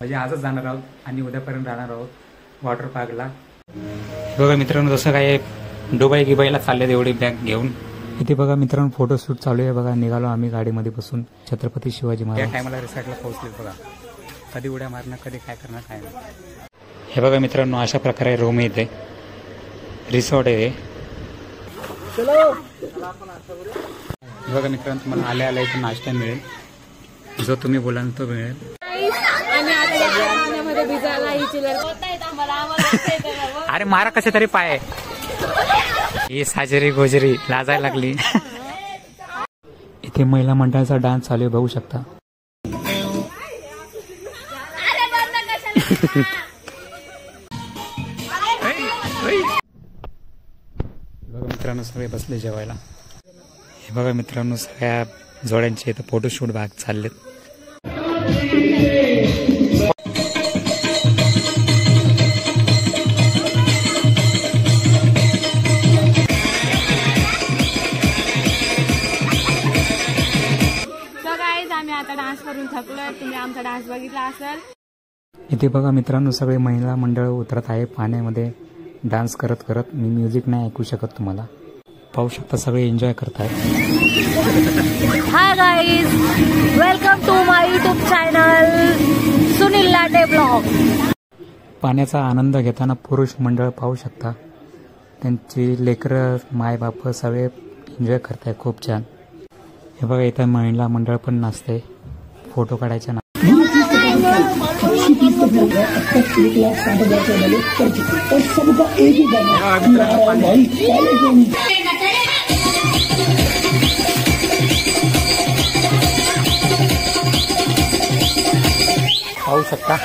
म्हणजे आजच जाणार आहोत आणि उद्यापर्यंत राहणार आहोत वॉटर पार्कला। बघा मित्रांनो, जसं काय दुबई गिबाईला चालले एवढी बॅग घेऊन। इथे बघा मित्रांनो, फोटोशूट चालू आहे। बघा निघालो आम्ही गाडीमध्ये बसून छत्रपती शिवाजी महाराज। या टायमाला रिसॉर्टला पोहोचले। बघा कधी उड्या मारणार, कधी काय करणार काय नाही। हे बघा मित्रांनो, अशा प्रकारे रूम येते, रिसॉर्ट आहे। बघा मित्रांनो, तुम्हाला आल्या आल्या इथून नाश्ता मिळेल, जो तुम्ही बोलाल तो मिळेल। अरे मारा कसे तरी पाय, ही साजरी गोजरी लाजायला लागली। इथे महिला मंडळाचा डान्स चालू आहे, बघू शकता। बघा मित्रांनो, सगळे बसले जेवायला। हे बघा मित्रांनो, सगळ्या जोड्यांचे इथं फोटोशूट भाग चाललेत। आम्ही आता डान्स करून थकलोय, तुम्ही आमचा डान्स बघितला असेल। इथे बघा मित्रांनो, सगळे महिला मंडळ उतरत आहे पाण्यामध्ये डान्स करत करत। मी म्युझिक नाही ऐकू शकत, तुम्हाला पाहू शकता, सगळे एन्जॉय करतायत। Hi guys, welcome to my YouTube channel Sunil Late vlog. पाण्याचा आनंद घेताना पुरुष मंडळ पाहू शकता, त्यांची लेकरं माय बाप सगळे एन्जॉय करताय, खूप छान। हे बघा इथं महिला मंडळ पण नाचते, फोटो काढायच्या ना। पाहू शकता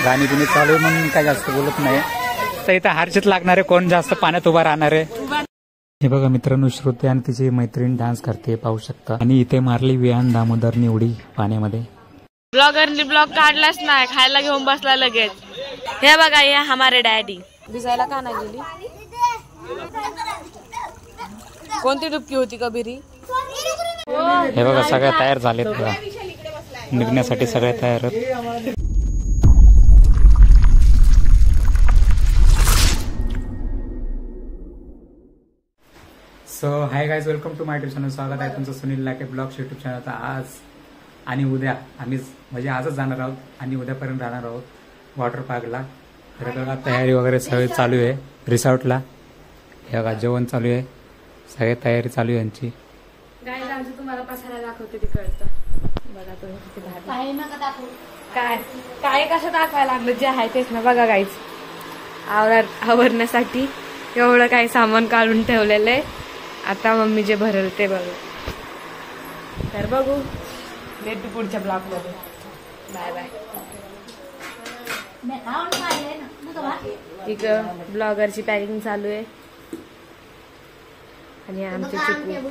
गाणी बिणी चालू आहे, म्हणून काय जास्त बोलत नाही। तर इथं हारजीत लागणारे कोण जास्त पाण्यात उभा राहणार आहे। हे बघा मित्रांनो, श्रुती आणि तिची मैत्रीण डान्स करते, पाहू शकता। आणि इथे मारली विहान दामोदरनी उडी पाण्यामध्ये। ब्लॉगरनी ब्लॉग काढलाच नाही, खायला घेऊन बसला लगेच। हे बघा, हे हमारे डॅडी भिजायला का नाही गेली? कोणती डुबकी होती कबिरी? हे बघा सगळ्या तयार झालेत, बघा निघण्यासाठी सगळे तयार आहेत। So hi guys, welcome to my YouTube channel. स्वागत आहे तुमचं सुनील लाटे ब्लॉग्स यूट्यूब चॅनलचा। आज आणि उद्या आम्ही म्हणजे आजच जाणार आहोत आणि उद्यापर्यंत राहणार आहोत वॉटर पार्कला। तर बघा तयारी वगैरे सगळी चालू आहे रिसॉर्टला। हे बघा जेवण चालू आहे, सगळी तयारी चालू आहे यांची। गाईज आमचं तुम्हाला पसारा दाखवते तिकडचं, बघा तुम्ही किती भारी। काय काय कसं दाखवायला लागलं, जे आहे तेच ना। बघा गाईज, आवरण्यासाठी एवढं काही सामान काढून ठेवलेलं आहे। आता मम्मी जे भरेल ते बघू, तर बघू भेटू पुढच्या ब्लॉग मध्ये। Bye bye. इकडं ब्लॉगरची पॅकिंग चालू आहे आणि आमचे चिकू।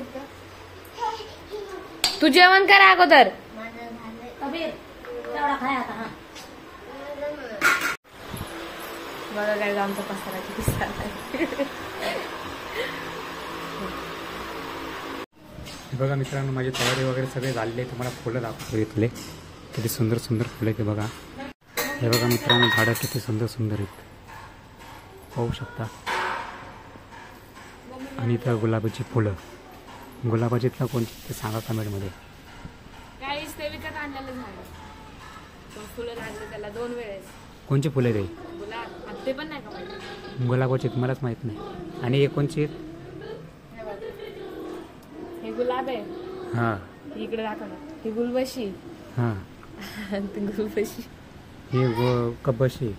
तू जेवण कर अगोदर। बघा काय आमचा पसारा किती सारा। बघा मित्रांनो, माझी तयारी वगैरे सगळे झालेली आहे। तुम्हाला फुलं दाखवतो, इथले किती सुंदर सुंदर फुलं ते बघा। हे बघा मित्रांनो, झाडं किती सुंदर सुंदर आहेत, पाहू शकता। आणि इथं गुलाबाची फुलं, गुलाबाची इथलं कोणती ते सांगा कमेंटमध्ये। गाईस ते विकत आणलेलं झाड, फुलं लागले त्याला 2 वेळेस। कोणची फुलं ते? गुलाब, ते पण नाही का माहिती? गुलाबाची मलाच माहित नाही। आणि हे कोणची? हे गुलाब आहे। हां, इकडे दाखव ना, ही गुलबशी। हां, ती गुलबशी। हे कबशी।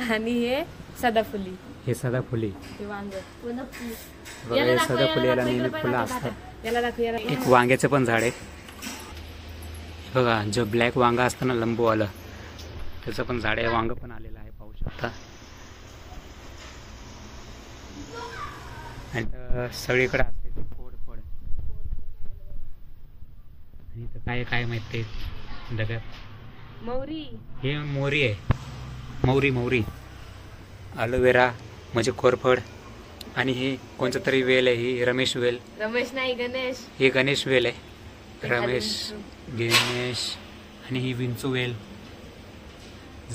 आणि हे सदाफुली। हे सदाफुली। हे वांग। बघा हे सदाफुली, याला नेहमी फुलं असतात। याला दाखव, याला। एक वांग्याचं पण झाड आहे बघा, जो ब्लॅक वांगा असतं ना लंबूवालं, त्याचं पण झाड आहे। वांग पण आलेलं आहे, पाहू शकता। आणि सगळीकडे असते ते फोड फोड। आणि इथं काय काय माहित ते डब्यात? मोहरी। हे मोहरी आहे, मोहरी मोहरी। अलोवेरा म्हणजे कोरफड। आणि हे कोणतं तरी वेल आहे, ही रमेश वेल। रमेश नाही, गणेश। हे गणेश वेल आहे, रमेश गणेश। आणि ही विंचू वेल,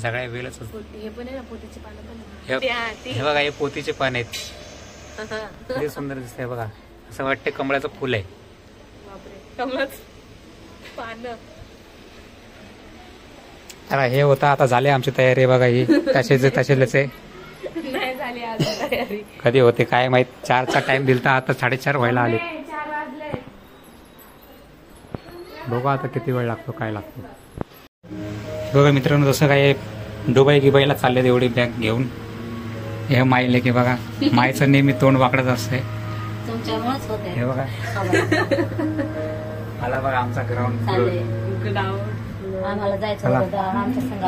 सगळ्या वेळच होत. हे पण आहे ना पोतीचे पानं पण हे बघा हे पोतीचे पान आहेत. किती सुंदर दिसतंय बघा. असं वाटतं कमळाचं फुल आहे. बापरे कमळच पानं. तर हे होतं. आता झाले आमची तयारी बघा. ही तसेच आहे. नाही झाली अजून तयारी. कधी होते काय माहित. 4चा टाइम दिलता, आता 4:30 व्हायला आले. 4 वाजले. बघू आता किती वेळ लागतो काय लागतो. बघा मित्रांनो जसं काय दुबई गिबाईला चालले एवढी बॅग घेऊन. हे माईले की बघा माईचं नेहमी तोंड वाकडच असतंय. हे बघा मला बघा आमचा ग्राउंड आम्हाला जायचं होतं आमच्या संघ.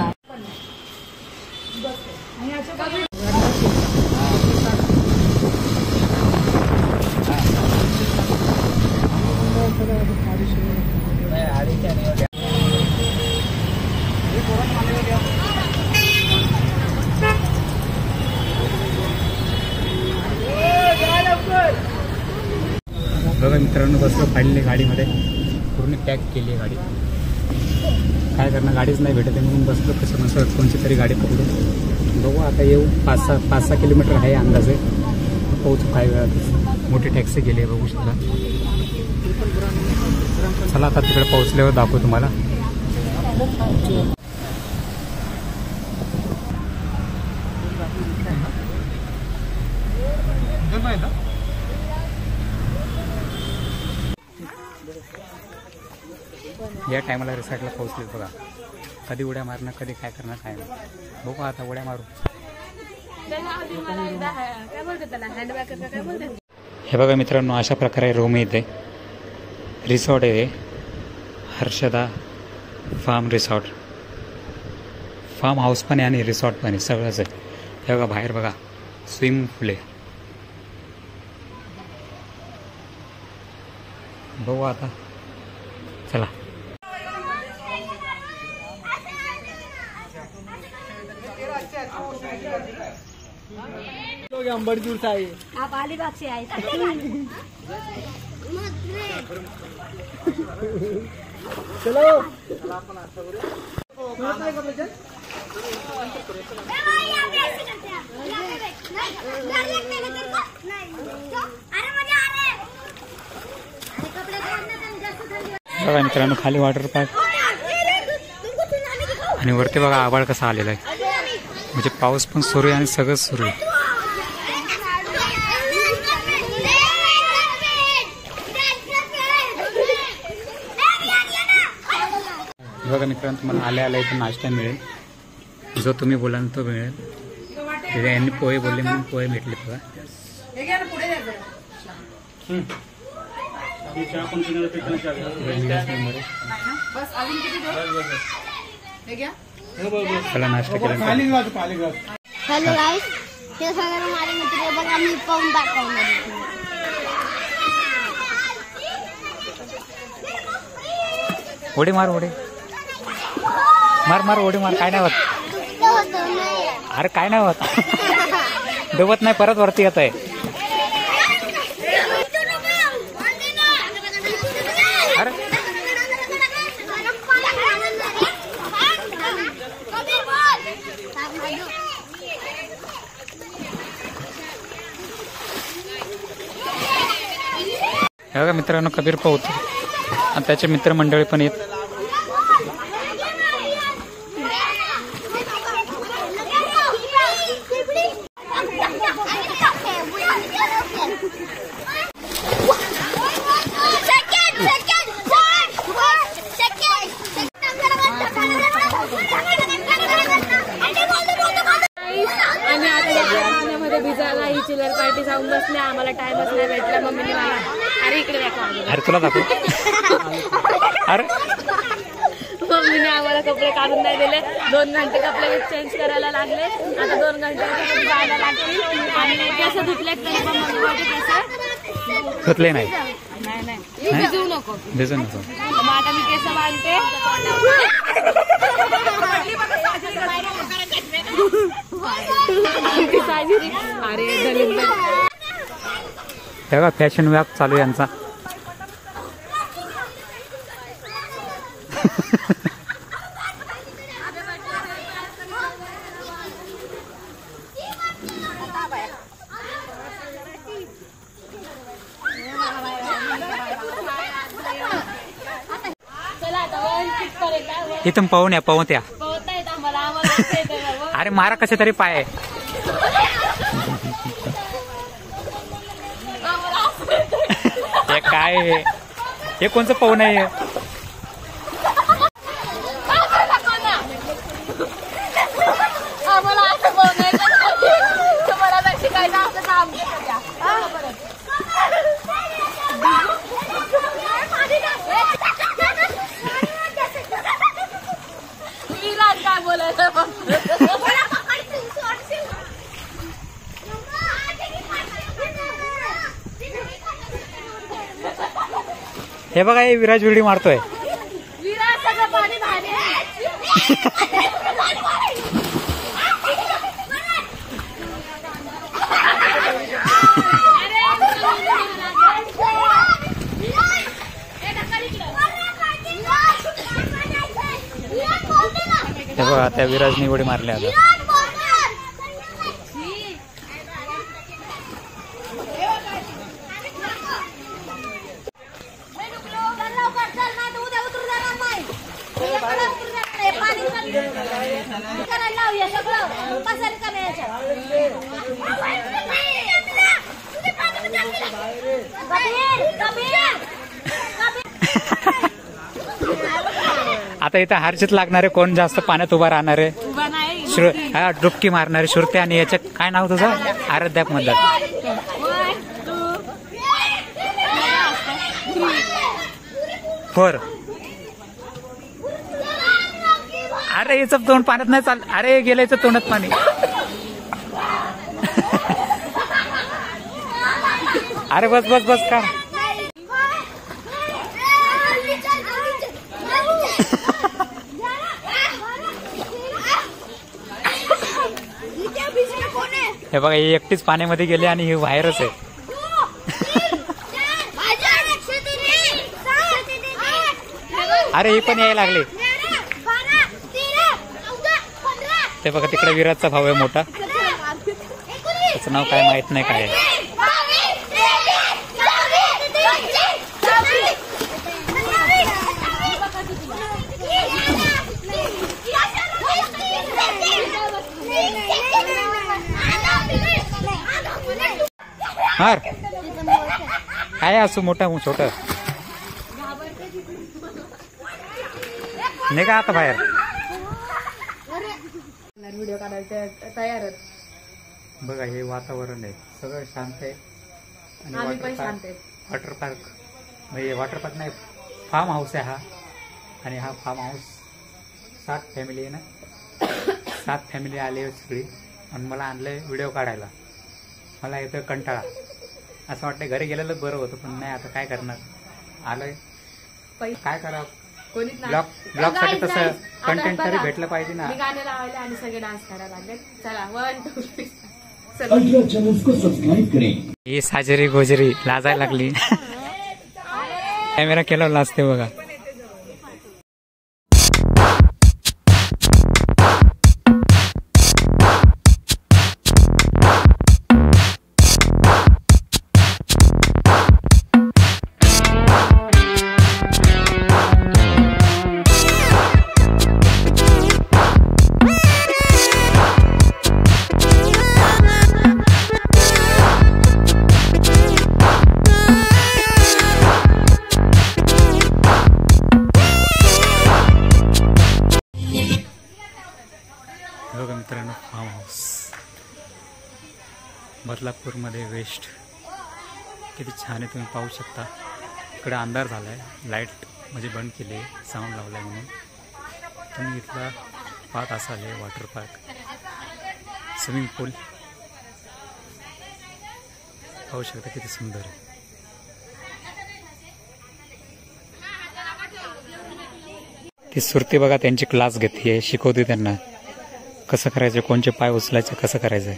बघा मित्रांनो बसलो फाडले गाडीमध्ये. पूर्ण पॅक केली आहे गाडी. काय करणार गाडीच नाही भेटत आहे म्हणून बसलो कसं नसं कोणती तरी गाडी पकडू. बघू आता येऊ. 5-6 किलोमीटर आहे अंदाजे. पोहोचू काही वेळात. मोठी टॅक्सी गेली आहे बघू शकता. चला आता तिकडे पोहोचल्यावर दाखवू तुम्हाला. या टायमाला रिसॉर्टला पोहोचले बघा. कधी उड्या मारणार कधी काय करणार काय नाही. बघू आता उड्या मारू. हे बघा मित्रांनो अशा प्रकारे रूम येते. रिसॉर्ट आहे Harshada farm resort. Farm house पण आहे आणि रिसॉर्ट पण आहे सगळंच आहे. हे बघा बाहेर बघा स्विमिंग पूल आहे. बघू आता चला. अंबरजूर से आए आप अलीबाग से आए थे. चलो बघा मित्रांनो खाली वॉटर पार्क आणि वरती बघा आभाळ कसा आलेला आहे. म्हणजे पाऊस पण सुरू आहे आणि सगळंच सुरू आहे. बघा मित्रांनो तुम्हाला आल्या इथं नाश्ता मिळेल. जो तुम्ही बोलाल तो मिळेल. यांनी पोहे बोलले म्हणून पोहे भेटले बघा. चला नाश्ता केला. हॅलो गाईस हे सगळं माझे मित्र बघा मी पाहून दाखवणार. उडी मार उडी मार उडी मार. काय नाही होत. अरे काय नाही होत. डुबत नाही परत वरती येत आहे. अरे हे बघा मित्रांनो कबीर पोहतो आणि त्याचे मित्रमंडळी पण येत. आणि आता पाण्यामध्ये भिजायला ही चिलर पार्टी जाऊन बसले. आम्हाला टाइमच नाही भेटला. मम्मीने मला अरे इकडे दाखव. अरे तुला दाखव. अरे मम्मीने आम्हाला कपडे काढून नाही दिले. 2 घंटे कपडे चेंज करायला लागले. आता 2 घंटे जायला लागतील. आणि केस धुतले तरी पण मम्मी माझे केस धुतले नाही. नाही भिजवू नको. भिजू नको. मग आता मी केस बांधते. अरे तेव्हा फॅशन व्याप चालू आहे यांचा. इथून पवत्या पोहता येत आम्हाला अरे मारा कसे तरी पाय. हे काय हे कोणचं पवन आहे? आम्हाला असं पोहण्याचं तुम्हाला जर शिकायचं असं तर आमच्याकडे द्या. विराज काय बोलायचं हे बघा हे विराज उडी मारतोय. विराज सगळं पाणी भारी हे बघा त्या विराजने उडी मारली आता. आता इथं हारजीत लागणारे कोण जास्त पाण्यात उभा राहणारे उभा नाही डुबकी मारणारे श्रुती आणि याच्यात काय नाव तुझं? आराध्याप मधलं फोर. अरे याचं तोंड पाण्यात नाही चाल. अरे गेलं याचं तोंडात पाणी. अरे बस बस बस का हे बघा ही एकटीच पाण्यामध्ये गेली आणि ही व्हायरस आहे. अरे ही पण यायला लागली. ते बघा तिकडे विराजचा भाऊ आहे मोठा. त्याचं नाव काय माहित नाही काय आहे. हार काय असू मोठा छोट नाही का आता बाहेर. व्हिडिओ काढायला तयार. बघा हे वातावरण आहे सगळं शांत आहे आम्ही पण शांत आहे. वॉटर पार्क म्हणजे वॉटर पार्क नाही फार्म हाऊस आहे हा. आणि हा फार्म हाऊस 7 फॅमिली आहे ना. 7 फॅमिली आले सगळी आणि मला आणलंय व्हिडिओ काढायला. मला इथं कंटाळा असं वाटतं घरी गेलेलं बरं होतं पण नाही आता काय करणार. आलोय काय करावं. ब्लॉग साठी तसं कंटेंट तरी भेटलं पाहिजे ना. मी गाणं लावायला आणि सगळे डान्स करायला लागले. चला 1 2 3 अल्ट्रा चैनल्स को सब्सक्राइब करें. ही साजरी गोजरी लाजायला लागली. कॅमेरा केला लाजते बघा. बघा मित्रांनो फार्म हाऊस बदलापूरमध्ये वेस्ट किती छान आहे तुम्ही पाहू शकता. इकडे अंधार झाला आहे. लाईट म्हणजे बंद केली आहे साऊंड लावला आहे म्हणून. तुम्ही इथला पाहत असाल वॉटर पार्क स्विमिंग पूल पाहू शकता किती सुंदर आहे. ती सुरती बघा त्यांची क्लास घेते शिकवते त्यांना कसं करायचं कोणचे पाय उचलायचे कसं करायचं.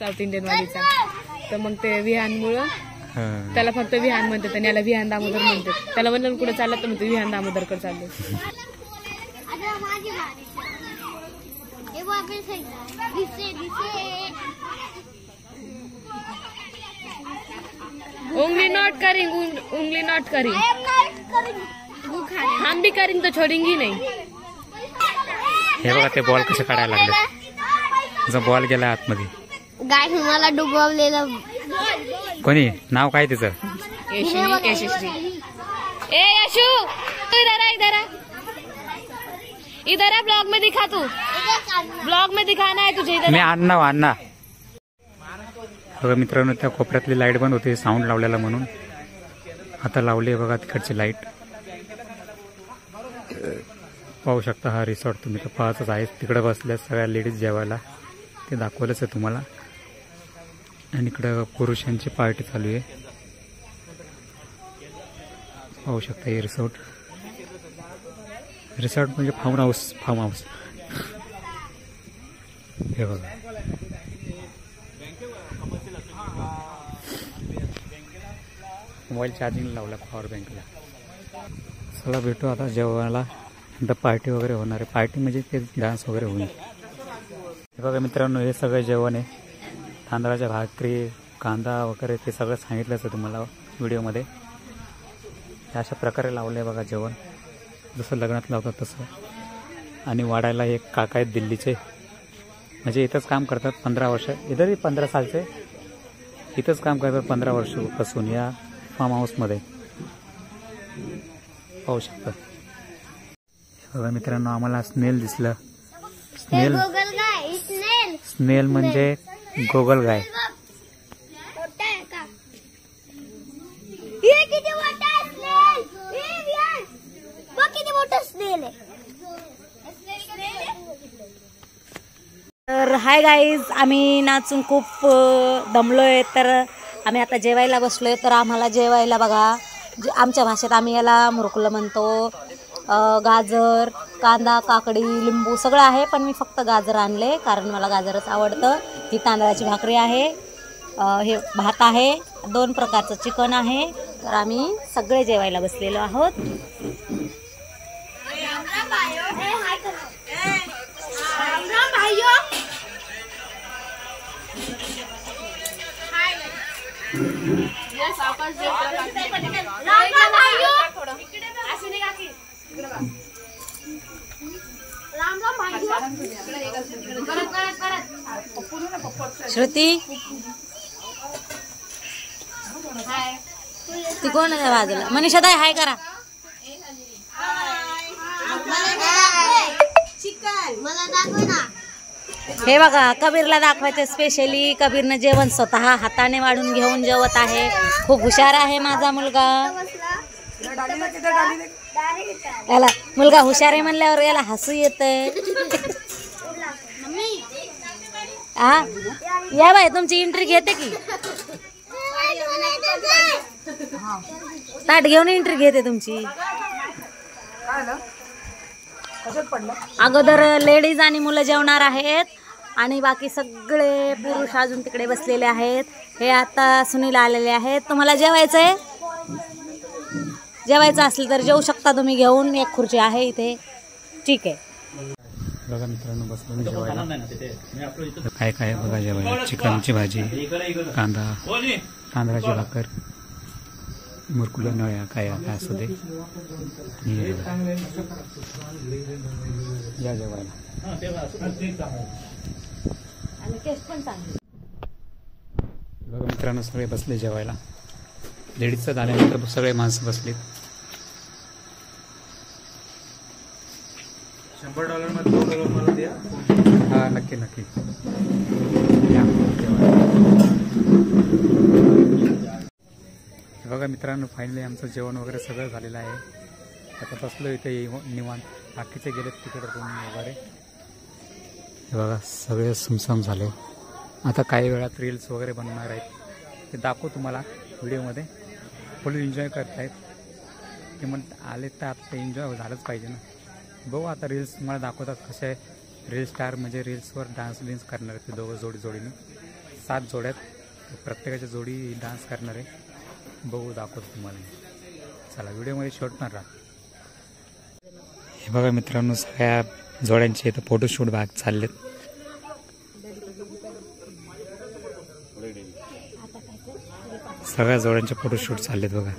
साऊथ इंडियन वालीचा. तर मग ते विहानमुळं हा. त्याला फक्त विहान म्हणतात आणि याला विहान दामोदर म्हणतात. त्याला म्हणून कुठे चाललं तर म्हणतो विहान दामोदरकडे चाललो. आता माझी बारी. हे बघ आपण दिसे उंगली नॉट करिंग, उंगली नॉट करिंग. हम भी करिंग तो छोडेंगी नहीं. हे बघा ते बॉल कसे काढायला लागले. जो बॉल गेला आतमध्ये. गाय मला डुबवलेलं. कोणी नाव काय तिचं? यशश्री. ए यशु तू इधर आ, इधर आ, इधर आ. ब्लॉग में दिखा तू. ब्लॉग में दिखाना है तुझे. इधर मी अण्णा. बघा मित्रांनो त्या कोपऱ्यातली लाईट बंद होती साऊंड लावलेला म्हणून. आता लावली आहे बघा तिकडची लाईट. पाहू शकता हा रिसॉर्ट तुम्ही तर पाहतच आहे. तिकडे बसल्या सगळ्या लेडीज जेवायला ते दाखवलंच आहे तुम्हाला. आणि इकडं पुरुषांची पार्टी चालू आहे. पाहू शकता हे रिसॉर्ट म्हणजे फार्म हाऊस. हे बघा मोबाईल चार्जिंग लावला पॉवर बँकला. चला भेटू आता जेवायला. नंतर पार्टी वगैरे होणार आहे. पार्टी म्हणजे ते डान्स वगैरे होईल. हे बघा मित्रांनो हे सगळं जेवण आहे. तांदळाच्या भाकरी, कांदा वगैरे ते सगळं सांगितलंच आहे तुम्हाला व्हिडिओमध्ये. अशा प्रकारे लावलं आहे बघा जेवण, जसं लग्नात लावतात तसं. आणि वाढायला एक काका आहेत दिल्लीचे, म्हणजे इथंच काम करतात 15 वर्ष. इथंही 15 सालचे इथंच काम करतात 15 वर्षापासून या फार्म हाऊसमध्ये. पाहू शकता. बघा मित्रांनो आम्हाला स्नेल दिसलं. स्नेल गोगल गाय. स्नेल म्हणजे गोगल गाय. मोठा आहे का? हे किती मोठा आहे स्नेल. बघ किती मोठा स्नेल आहे. तर हाय गाईज, आम्ही नाचून खूप दमलोय. तर आम्ही आता जेवायला बसलोय. तर आम्हाला जेवायला बघा आमच्या भाषेत आम्ही याला मुरकुलं म्हणतो. गाजर, कांदा, काकडी, लिंबू सगळं आहे, पण मी फक्त गाजर आणले कारण मला गाजरच आवडतं. ही तांदळाची भाकरी आहे, हे भात आहे, 2 प्रकारचं चिकन आहे. तर आम्ही सगळे जेवायला बसलेलो आहोत. श्रुती ती कोण आहे बाजूला? मनीषा ताई हाय करा. मला दाखव ना. हे बघा कबीरला दाखवायचं स्पेशली. कबीरनं जेवण स्वतः हाताने वाढून घेऊन जेवत आहे. खूप हुशार आहे माझा मुलगा. याला मुलगा हुशार आहे म्हणल्यावर याला हसू येतंय. हा या बाय तुमची एंट्री घेते की ताट घेऊन एंट्री घेते तुमची. अगोदर लेडीज आणि मुलं जेवणार आहेत आणि बाकी सगळे पुरुष अजून तिकडे बसलेले आहेत. हे आता सुनील आलेले आहेत. तुम्हाला जेवायचंय? जेवायचं असलं तर जेवू शकता तुम्ही घेऊन. एक खुर्ची आहे इथे. ठीक आहे. बघा मित्रांनो बसलो मी जेवायला. काय काय बघा जेवायला. चिकनची भाजी, कांदा, तांदळाची भाकर, मुरकुल्या नळ्या काय काय असू दे. या जेवायला. बघा मित्रांनो सगळे बसले जेवायला. लेडीजचं झाल्यानंतर सगळे माणसं बसलेत. $100 मध्ये $2 मला द्या. हा नक्की नक्की. बघा मित्रांनो फायनली आमचं जेवण वगैरे सगळं झालेलं आहे. आता बसलो इथे निवांत. बाकीचे गेलेत तिकडे रूम वगैरे. हे बघा सगळे सुमसाम झाले. आता काही वेळात रील्स वगैरे बनवणार आहेत, ते दाखवू तुम्हाला व्हिडिओमध्ये. फुल एन्जॉय करतायत ते. मग आले तर आता एन्जॉय झालंच पाहिजे ना. बघू आता रील्स तुम्हाला दाखवतात कसे रील स्टार म्हणजे रील्सवर डान्स बिन्स करणार आहेत ते दोघं जोडीने. 7 जोड्यात, प्रत्येकाच्या जोडी डान्स करणार आहे. बघू, दाखवतो तुम्हाला. चला व्हिडिओमध्ये शॉर्टणार राहा. हे बघा मित्रांनो, सगळ्या जोड्यांचे इथं फोटोशूट भाग चाललेत. सगळ्या जोड्यांचे फोटोशूट चाललेत बघा.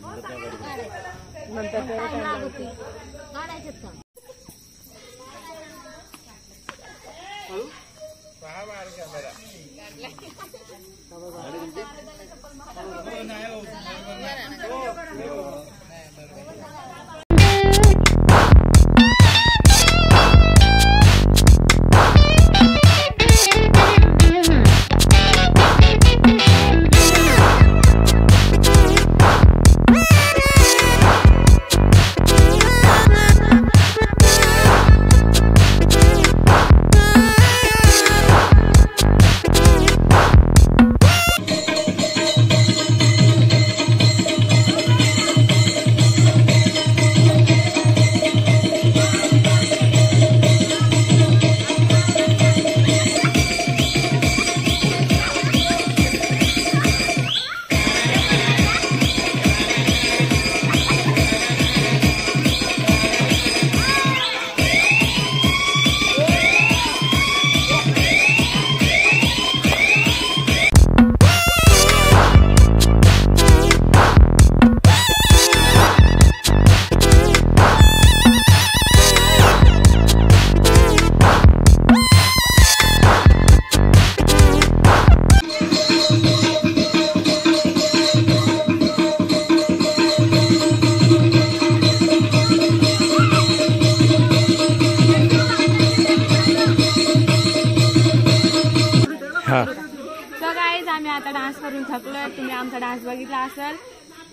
तर गाईज आम्ही आता डान्स करून थकलोय. तुम्ही आमचा डान्स बघितला असेल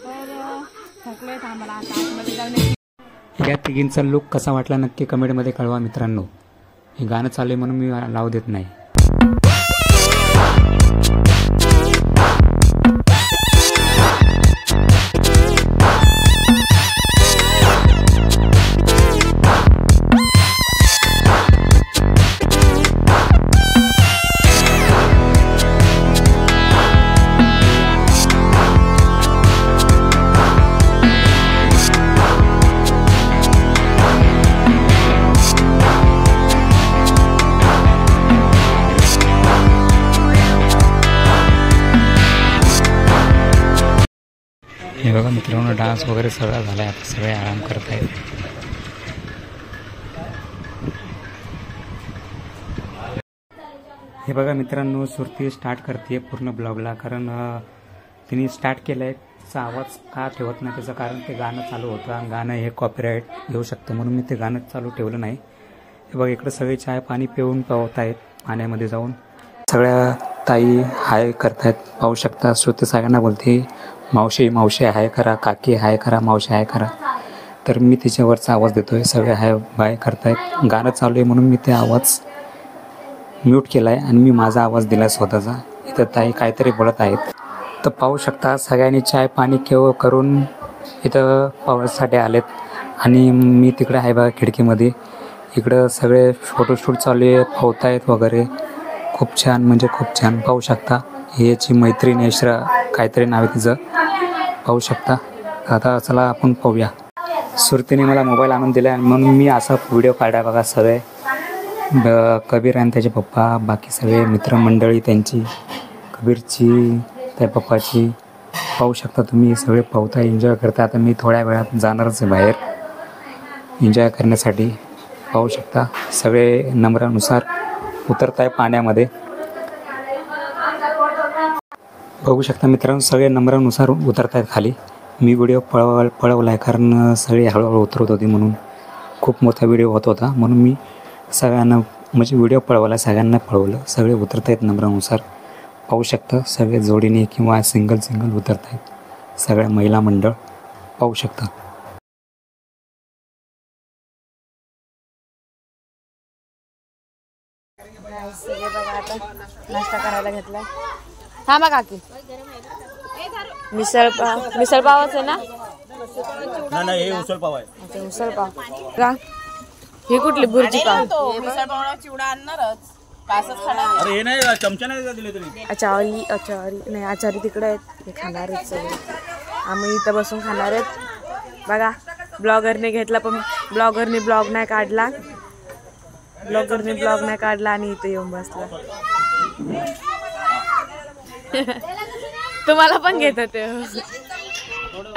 तर थकलोय. आम्हाला आता आतमध्ये जाऊन या तिघींचा लुक कसा वाटला नक्की कमेंटमध्ये कळवा मित्रांनो. हे गाणं चालू आहे म्हणून मी लावू देत नाही. हे बघा मित्रांनो, डान्स वगैरे सगळा झाला आहे. आता सगळे आराम करत आहेत. हे बघा मित्रांनो, सुरती स्टार्ट करते पूर्ण ब्लॉगला. कारण तिने स्टार्ट केलं आहे. तिचा आवाज का ठेवत नाही त्याचं कारण ते गाणं चालू होतं आणि गाणं हे कॉपीराईट येऊ शकतं म्हणून मी ते गाणं चालू ठेवलं नाही. हे बघा इकडे सगळे चाय पाणी पिऊन पावत आहेत. पाण्यामध्ये जाऊन सगळ्या ताई हाय करतायत. पाहू शकता. श्रुती सगळ्यांना बोलते मावशी मावशी हाय करा, काकी हाय करा, मावशी हाय करा. तर मी तिच्यावरचा आवाज देतोय. सगळे हाय बाय करतायत. गाणं चालू आहे म्हणून मी ते आवाज म्यूट केला आहे आणि मी माझा आवाज दिला स्वतःचा. इथं ताई काहीतरी बोलत आहेत. तर पाहू शकता सगळ्यांनी चाय पाणी करून इथं पावसासाठी आलेत आणि मी तिकडे आहे बघा खिडकीमध्ये. इकडं सगळे फोटोशूट चालू आहे, पोहतायत वगैरे. खूप छान म्हणजे खूप छान. पाहू शकता ही याची मैत्रीण यशरा काहीतरी नाव आहे तिचं. पाहू शकता. आता चला आपण पाहूया. सुरतीने मला मोबाईल आणून दिला आहे म्हणून मी असा व्हिडिओ काढा बघा. सगळे कबीर आणि त्याचे पप्पा, बाकी सगळे मित्रमंडळी त्यांची, कबीरची, त्या पप्पाची. पाहू शकता तुम्ही सगळे पाहता, एन्जॉय करता. आता मी थोड्या वेळात जाणारच आहे बाहेर एन्जॉय करण्यासाठी. पाहू शकता सगळे नंबरानुसार उतरत आहे पाण्यामध्ये. बघू शकता मित्रांनो, सगळे नंबरानुसार उतरत आहेत खाली. मी व्हिडिओ पळवला आहे कारण सगळे हळूहळू उतरत होते म्हणून. खूप मोठा व्हिडिओ होत होता म्हणून मी सगळ्यांना म्हणजे व्हिडिओ पळवला, सगळ्यांना पळवलं. सगळे उतरत आहेत नंबरानुसार. पाहू शकता सगळे जोडीने किंवा सिंगल उतरत आहेत. सगळ्या महिला मंडळ पाहू शकता. नाश्ता करायला घेतला. थांबा काकी. मिसळ पावच आहे ना? नाही हे उसळ पाव आहे. अच्छा उसळ पाव का? ही कुठली बुर्जी पाव? मिसळ पाव चिवडा आणणारच. अरे हे नाही चमचा नाही दिले तुम्ही. आचारी नाही, आचारी तिकडे आहेत. हे खाणार आहेत सगळे, आम्ही इथं बसून खाणार आहेत. बघा ब्लॉगरने घेतला, पण ब्लॉगरने ब्लॉग नाही काढला आणि इथे येऊन बसला. तुम्हाला पण घेत होते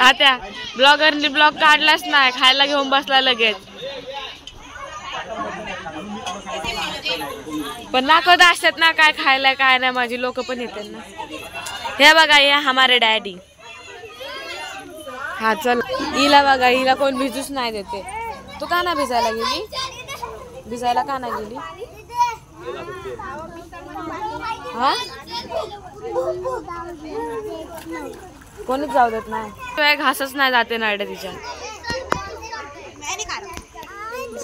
आता. ब्लॉगरने ब्लॉग काढलाच नाही, खायला घेऊन बसला लगेच. पण दाखवत असतात ना काय खायला काय नाही. माझी लोक पण येतात ना. हे बघा, हे हमारे डॅडी. हा चल, हिला बघा, हिला कोण भिजूच नाही देते. तू का ना भिजायला गेली? भिजायला का नाही गेली? हा, कोणीच जाऊ देत नाही. घासच नाही जाते नारड्या तिच्या.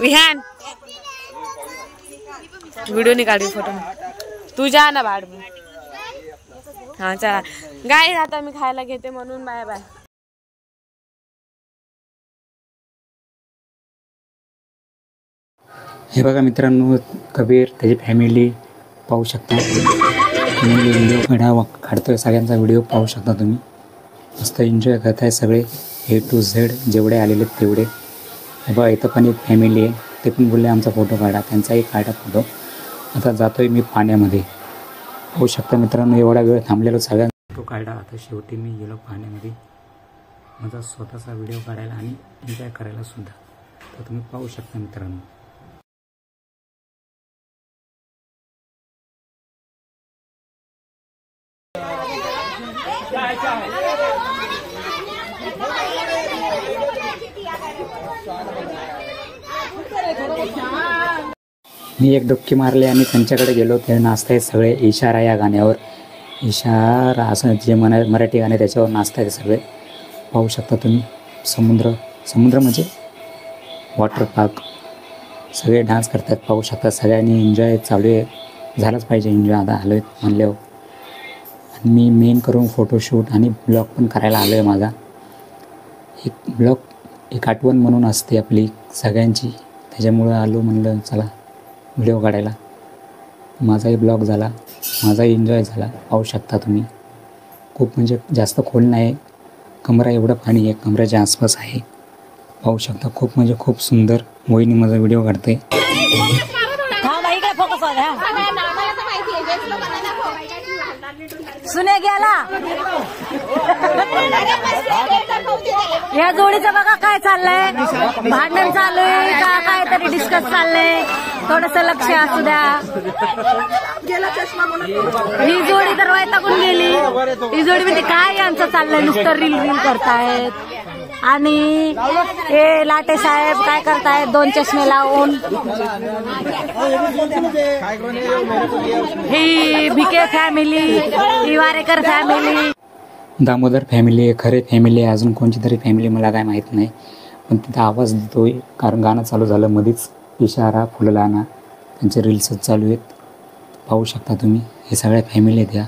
विहान व्हिडिओ नाही काढू, फोटो तू जा ना बाळ. मी हा चला गाईज, आता मी खायला घेते म्हणून बाय बाय. हे बघा मित्रांनो, कबीर त्याची फॅमिली पाहू शकता. व्हिडिओ काढतोय, सगळ्यांचा व्हिडिओ पाहू शकता तुम्ही. मस्त एन्जॉय करत आहे सगळे, A to Z जेवढे आलेले तेवढे. हे बघा, इथं पण एक फॅमिली आहे, ते पण बोलले आमचा फोटो काढा, त्यांचाही काढा फोटो. आता जातोय मी पाण्यामध्ये. पाहू शकता मित्रांनो, एवढा वेळ थांबलेलो, सगळ्यांचा फोटो काढला. आता शेवटी मी गेलो पाण्यामध्ये माझा स्वतःचा व्हिडिओ काढायला आणि एन्जॉय करायला सुद्धा. तर तुम्ही पाहू शकता मित्रांनो. मी एक डुबकी मारली आणि त्यांच्याकडे गेलो. ते नाचतायत सगळे इशारा या गाण्यावर. इशारा असं जे मराठी गाणे त्याच्यावर नाचतायत सगळे. पाहू शकता तुम्ही. समुद्र म्हणजे वॉटर पार्क. सगळे डान्स करतात, पाहू शकता. सगळ्यांनी एन्जॉय चालू आहे, झालंच पाहिजे एन्जॉय. आता आलो आहे म्हणल्यावर. आणि मी मेन करून फोटोशूट आणि ब्लॉग पण करायला आलो आहे माझा. एक ब्लॉग एक आठवण म्हणून असते आपली सगळ्यांची, त्याच्यामुळं आलो म्हणलं चला व्हिडिओ काढायला. माझाही ब्लॉग झाला, माझाही एन्जॉय झाला. पाहू शकता तुम्ही. खूप म्हणजे जास्त खोल नाही, कमरा एवढं पाणी आहे, कमराच्या आसपास आहे. पाहू शकता. खूप म्हणजे खूप सुंदर मोहिनी माझा व्हिडिओ काढते. सुने गेला या जोडीचं बघा काय चाललंय, भांडण चाललंय का काहीतरी डिस्कस चाललंय, थोडस लक्ष असू द्या. ही जोडी तर वैतागून गेली. ही जोडी म्हणजे काय यांचं चाललंय, नुसतं रील करतायत. आणि हे लाटे साहेब काय करतायत, दोन चष्मे लावून. ही भिके फॅमिली, ही वारेकर फॅमिली, दामोदर फॅमिली आहे, खरे फॅमिली आहे, अजून कोणची तरी फॅमिली मला काय माहीत नाही. पण तिथं आवाज देतोय कारण गाणं चालू झालं मध्येच. इशारा फुललाना त्यांचे रील्सच चालू आहेत. पाहू शकता तुम्ही. हे सगळ्या फॅमिली आहेत. या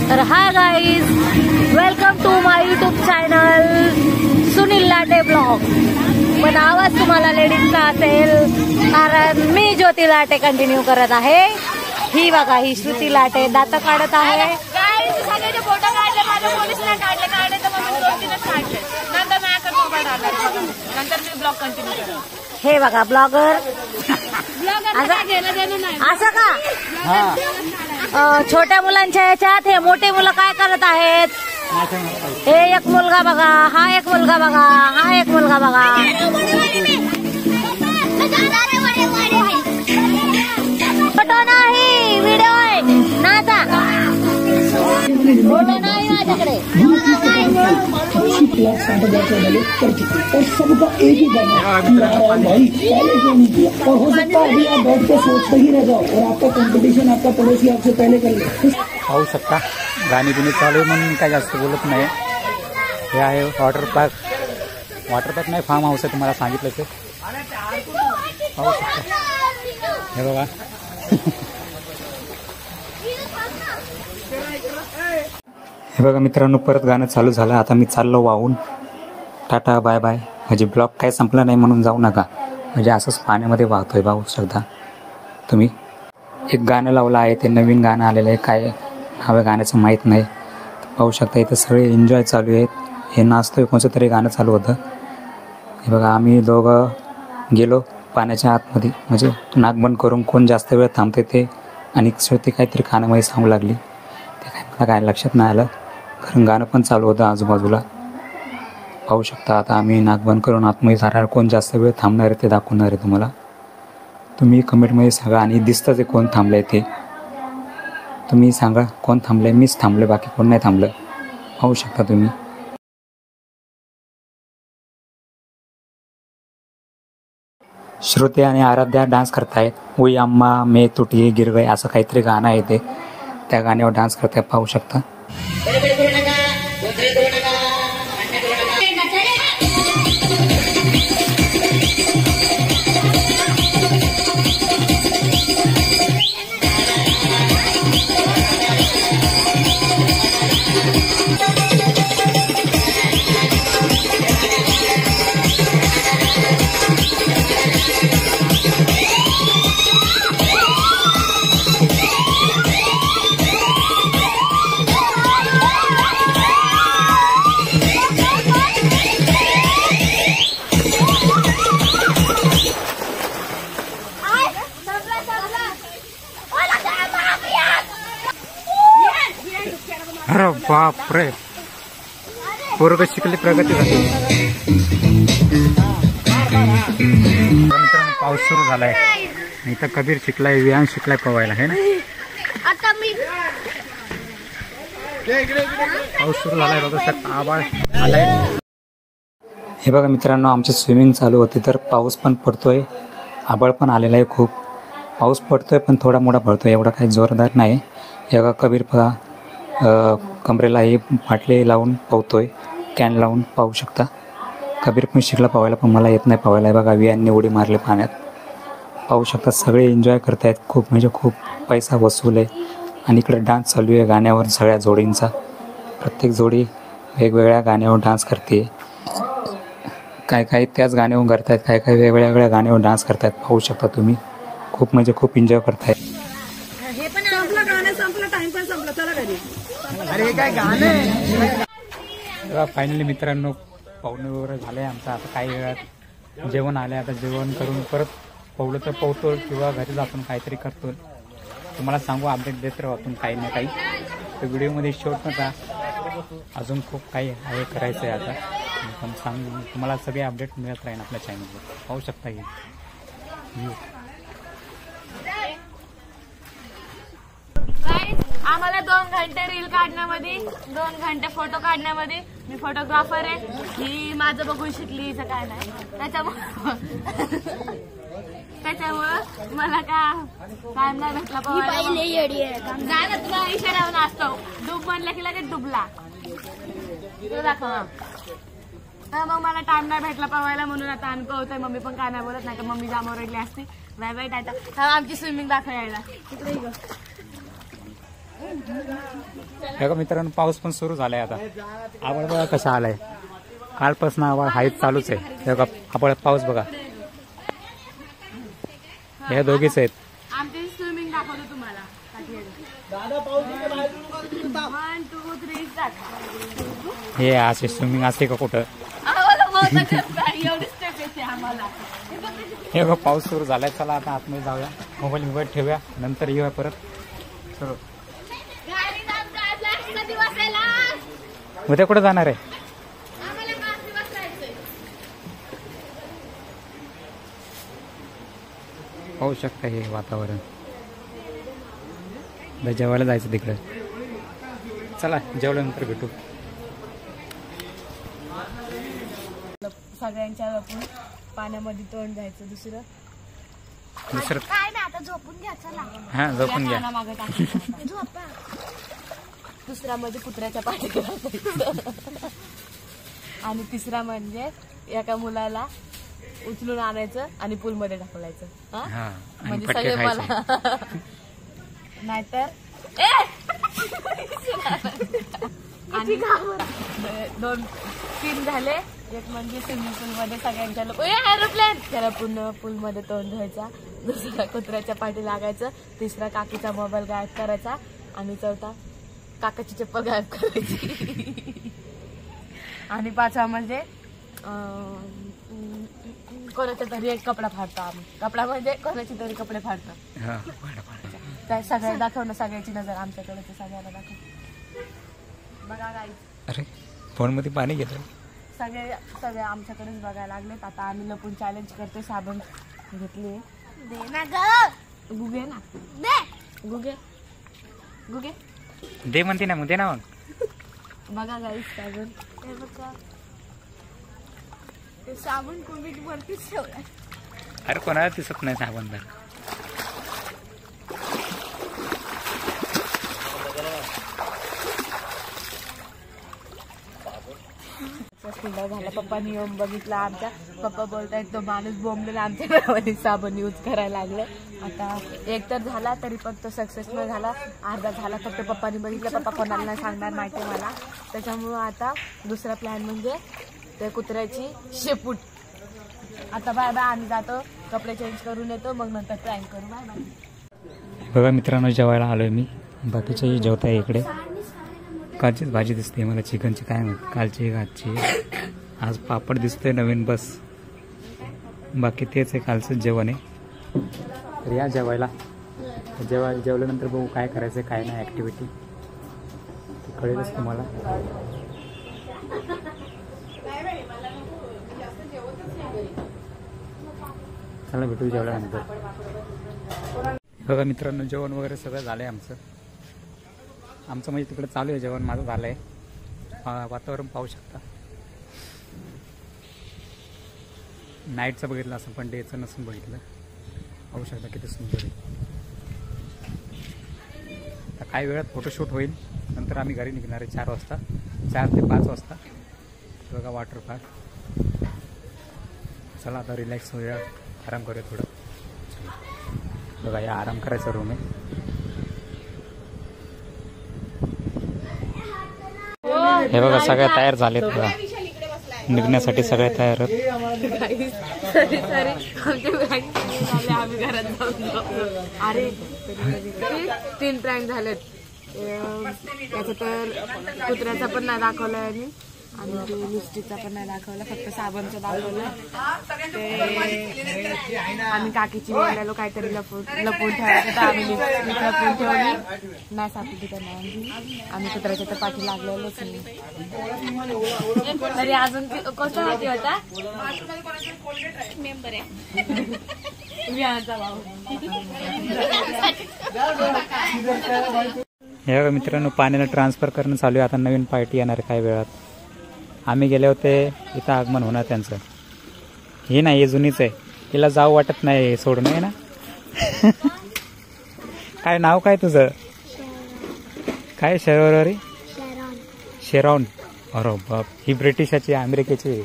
तर hi guys, welcome to my YouTube channel Sunil Late vlog. पण आवाज तुम्हाला लेडीजचा असेल कारण मी ज्योती लाटे कंटिन्यू करत आहे. ही बघा, ही श्रुती लाटे दात काढत आहे. फोटो काढले माझ्या पोलिसने काढले तर मग 2-3च काढले. नंतर माझ्याकडे मोबाईल आला, नंतर मी ब्लॉग कंटिन्यू केला. हे बघा ब्लॉगर. असं का? छोट्या मुलांच्या याच्यात हे मोठे मुलं काय करत आहेत. हे एक मुलगा बघा, हा एक मुलगा बघा, हा एक मुलगा बघा. फोटो नाही, व्हिडिओ आहे. नाचा फोटो नाही माझ्याकडे. 1,60,000 से डाले कर चुके और सबका एक ही गाना भाई पहले क्यों नहीं किया। और हो सकता है अभी आप बैठ के सोचते ही रह जाओ और आपका कॉम्पिटिशन आपका पड़ोसी आपसे पहले कर ले। पाहू शकता गाणी बिणी चालू आहे म्हणून काय जास्त बोलत नाही। हे आहे वॉटर पार्क नाही फार्म हाऊस आहे तुम्हाला सांगितलं ते पाहू शकता। हे बघा हे बघा मित्रांनो परत गाणं चालू झालं। आता मी चाललो वाहून टाटा बाय बाय। म्हणजे ब्लॉग काय संपला नाही म्हणून जाऊ नका, म्हणजे असंच पाण्यामध्ये वाहतोय पाहू शकता तुम्ही। एक गाणं लावलं आहे ते नवीन गाणं आलेलं आहे, काय नाव आहे गाण्याचं माहीत नाही। पाहू शकता इथं सगळे एन्जॉय चालू आहेत। हे नाचतोय कोणतं तरी गाणं चालू होतं। हे बघा आम्ही दोघं गेलो पाण्याच्या आतमध्ये, म्हणजे नाक बंद करून कोण जास्त वेळ थांबते ते, आणि शेवटी काहीतरी कानामध्ये सांगू लागली ते काय मला काय लक्षात नाही आलं, कारण गाणं पण चालू होतं आजूबाजूला। पाहू शकता आता आम्ही नाक बंद करून आतमध्ये जाणार, कोण जास्त वेळ थांबणार आहे ते दाखवणार आहे तुम्हाला। तुम्ही कमेंटमध्ये सांगा, आणि दिसतं ते कोण थांबलं आहे ते तुम्ही सांगा कोण थांबलं आहे। मीच थांबले, बाकी कोण नाही थांबलं। पाहू शकता तुम्ही। श्रुती आणि आराध्या डान्स करतायत। ओई अम्मा मे तुटी गिर गए असं काहीतरी गाणं आहे ते, त्या गाण्यावर डान्स करतायत पाहू शकता। अरे बाप रे, पोरग शिकली प्रगती झाली। मित्रांनो पाऊस सुरू झालाय, इथं कबीर शिकलाय, विहान शिकलाय पवायला है ना। पाऊस सुरू झालाय बघा सर, आभाळ आलाय। हे बघा मित्रांनो आमची स्विमिंग चालू होती तर पाऊस पण पडतोय, आभाळ पण आलेला आहे खूप। पाऊस पडतोय पण थोडा मोठा पडतोय, एवढा काही जोरदार नाही। हे बघा कबीर बघा कमरेला हे बाटली लावून पोहतोय, कॅन लावून पाहू शकता। कबीर पण शिकला पोहायला, पण मला येत नाही पोहायला। बघा विहानने उडी मारली पाण्यात, पाहू शकता। सगळे एन्जॉय करतायत खूप, म्हणजे खूप पैसा वसूल आहे। आणि इकडे डान्स चालू आहे गाण्यावर सगळ्या जोडींचा, प्रत्येक जोडी वेगवेगळ्या गाण्यावर डान्स करते। काही त्याच गाण्यावर करतायत, काही वेगवेगळ्या गाण्यावर डान्स करतायत पाहू शकता तुम्ही। खूप म्हणजे खूप एन्जॉय करतायत। अरे काय गाणं फायनली मित्रांनो पाहुणे वगैरे झाले आमचं। आता काही वेळात जेवण आले, आता जेवण करून परत पोहलं तर पोहतो किंवा घरी जातो काहीतरी करतो। तुम्हाला सांगू अपडेट देत राहतो काही ना काही, तर व्हिडिओमध्ये शेवट नका, अजून खूप काही आहे करायचं आहे आता। पण सांगू तुम्हाला सगळे अपडेट मिळत राहील आपल्या चॅनलवर, पाहू शकता की आम्हाला 2 घंटे रील काढण्यामध्ये, 2 घंटे फोटो काढण्यामध्ये, मी फोटोग्राफर आहे, ही माझं बघून शिकली, हिचं काय नाही। त्याच्यामुळं मला टाइम नाही भेटला पोहायला। जा ना, तुला इशाऱ्यावर असतो, डूब म्हणलं की लगेच डुबला तो दाखव। मग मला टाइम नाही भेटला पोहायला म्हणून आता आम्ही पोहतोय। मम्मी पण काय नाही बोलत, नाही तर मम्मी जामवर रडली असती। Bye bye tata. आमची स्विमिंग दाखव यायला तिकडे ग। बघा मित्रांनो पाऊस पण सुरू झालाय आता, आभाळ बघा कसा आलाय, कालपासून आभाळ हाईच चालूच आहे। बघा आभाळ पाऊस बघा, हे दोघीच आहेत। आमची स्विमिंग दाखवतो तुम्हाला। 1 2 3 स्टार्ट। हे असे स्विमिंग असते का कुठं? हे बघा पाऊस सुरू झालाय, चला आता आतमध्ये जाऊया, मोबाईल ठेवूया, नंतर येऊया परत। चलो उद्या कुठं जाणार आहे? पाहू शकता हे वातावरण, जेवायला जायचं तिकडे। चला जेवल्यानंतर भेटू। सगळ्यांच्या लपून पाण्यामध्ये तोंड द्यायचं. दुसरं काय नाही आता झोपून घ्यायचं ना. हा झोपून घ्या. मागे टाकायचं. झोपा. दुसरा म्हणजे कुत्र्याच्या पाठी घालायचं. आणि तिसरा म्हणजे एका मुलाला उचलून आणायचं आणि पूलमध्ये ढकलायचं. हा आणि म्हणजे पट्टे सगळे खायचे. मला नाहीतर आणि 2-3 झाले. एक म्हणजे स्विमिंग पूल मध्ये सगळ्यांच्या एरोप्लेन त्याला पूर्ण पूल मध्ये तोंड धुवायचा. दुसरा कुत्र्याच्या पाठी लागायचं. तिसरा काकीचा मोबाईल गायब करायचा. आणि चौथा काकाची चप्पल गायब करायची. आणि 5वा म्हणजे कोणाचा तरी एक कपडा फाडतो आम्ही. कपडा म्हणजे कोणाची तरी कपडे फाडतो. हा पाडा पाडा. काय सगळे दाखवणं. सगळ्याची नजर आमच्याकडे ते सगळ्याला दाखव. बघा गाई अरे फोन मध्ये पाणी घेतलं. सगळे आमच्याकडेच बघायला लागलेत. आता आम्ही लपून चॅलेंज करतोय. साबण घेतली. दे ना ग. गुगे ना दे. गुगे गुगे दे म्हणते ना मग दे ना मग. बघा गाईस साबण. हे बघा. ते साबण कोविड वरतीच ठेवलाय. अरे कोणाला दिसत नाही साबण तर. झाला. पप्पानी येऊन बघितला आमच्या. पप्पा बोलतायत तो माणूस बोंबलेला आमच्या नावाने साबण यूज करायला लागले. आता एक तर झाला तरी पण तो सक्सेस न झाला. अर्धा झाला फक्त पप्पानी बघितलं. पप्पा कोणाला नाही सांगणार माहिती मला. त्याच्यामुळं आता दुसरा प्लॅन म्हणजे त्या कुत्र्याची शेपूट. आता बाय बाय. आम्ही जातो कपडे चेंज करून येतो. मग नंतर प्लॅन करू. Bye bye. बघा मित्रांनो जेवायला आलोय मी. बाकीच्याही जेवताय इकडे. कालचीच भाजी दिसते मला चिकनची. काय म्हणत कालची आजची. आज पापड दिसतोय नवीन बस. बाकी तेच आहे कालचंच जेवण आहे. तर या जेवायला. जेवल्यानंतर बघू काय करायचं काय नाही ॲक्टिव्हिटी ते कळेलच तुम्हाला. चला भेटू जेवल्यानंतर. बघा मित्रांनो जेवण वगैरे सगळं झालं आहे आमचं म्हणजे तिकडे चालू आहे जेवण. माझं झालं आहे. वातावरण पाहू शकता. नाईटचं बघितलं असं पण डेचं नसून बघितलं. पाहू शकता किती सुंदर आहे. आता काही वेळात फोटोशूट होईल. नंतर आम्ही घरी निघणार आहे 4 वाजता. 4 ते 5 वाजता. बघा वॉटर पार्क. चला आता रिलॅक्स होऊया. आराम करूया थोडं. बघा या आराम करायचा रूम आहे. हे बघा सगळ्या तयार झालेत बघा. निघण्यासाठी सगळ्या तयार आहेत. आम्ही घरात जाऊन अरे 3 प्रँक झालेत. त्याचं तर कुत्र्याचा पण नाही दाखवलाय आणि ते लिपस्टिकचा पण नाही दाखवला. फक्त साबणचं दाखवलं. ते आम्ही काकीची बोलायलो काहीतरी लपून ठेवायचं तर आम्ही लिपस्टिक लपून ठेवली. नाही सापडली तर नाही. आम्ही कुत्र्याच्या तर पाठी लागलेलोच नाही. तरी अजून कसं माहिती होता मेंबर आहे. हे बघा मित्रांनो पाण्याला ट्रान्सफर करणं चालू आहे. आता नवीन पार्टी येणार काही वेळात. आम्ही गेले होते इथं आगमन होणार त्यांचं. हे नाही हे जुनीच आहे. तिला जाऊ वाटत नाही सोडणं आहे ना. काय नाव काय तुझं. काय शहरवारी शेरॉन. अरे बाप ही ब्रिटिशाची अमेरिकेची.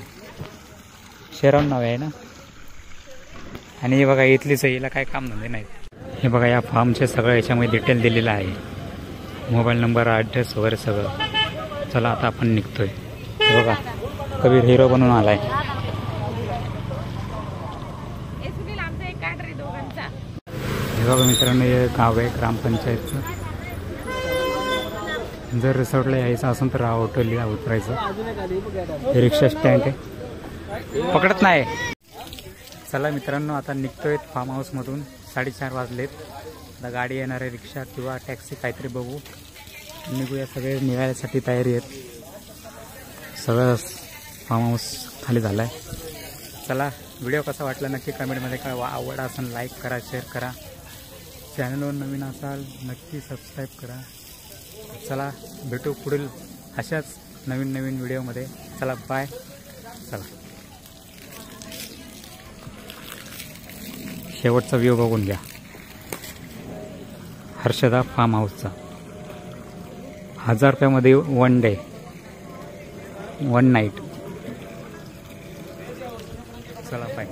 शेरॉन नाव आहे ना. आणि हे बघा इथलीच आहे. हिला काय काम धंदे नाही. हे बघा या फॉर्मचे सगळं याच्यामध्ये डिटेल दिलेलं आहे. मोबाईल नंबर ॲड्रेस वगैरे सगळं. चला आता आपण निघतोय. हे बघा कबीर हिरो बनून आलाय. हे बघा मित्रांनो हे गाव आहे ग्रामपंचायतचं. जर रिसॉर्टला यायचं असेल तर हॉटेलला उतरायचं. रिक्षा स्टँड आहे. पकडत नाही. चला मित्रांनो आता निघतोय फार्म हाऊसमधून. 4:30 वाजलेत. आता गाडी येणार आहे रिक्षा किंवा टॅक्सी काहीतरी बघू. निघूया. सगळे निघायसाठी तयारी आहेत. सगळं फार्म हाऊस खाली झालं आहे. चला व्हिडिओ कसा वाटला नक्की कमेंटमध्ये कळवा. आवड असेल लाईक करा शेअर करा. चॅनलवर नवीन असाल नक्की सबस्क्राईब करा. चला भेटू पुढील अशाच नवीन व्हिडिओमध्ये. चला बाय. चला. शेवटचा व्ह्यू बघून घ्या हर्षदा फार्म हाऊसचा. 1000 रुपयामध्ये 1 डे 1 नाईट. चला बाय.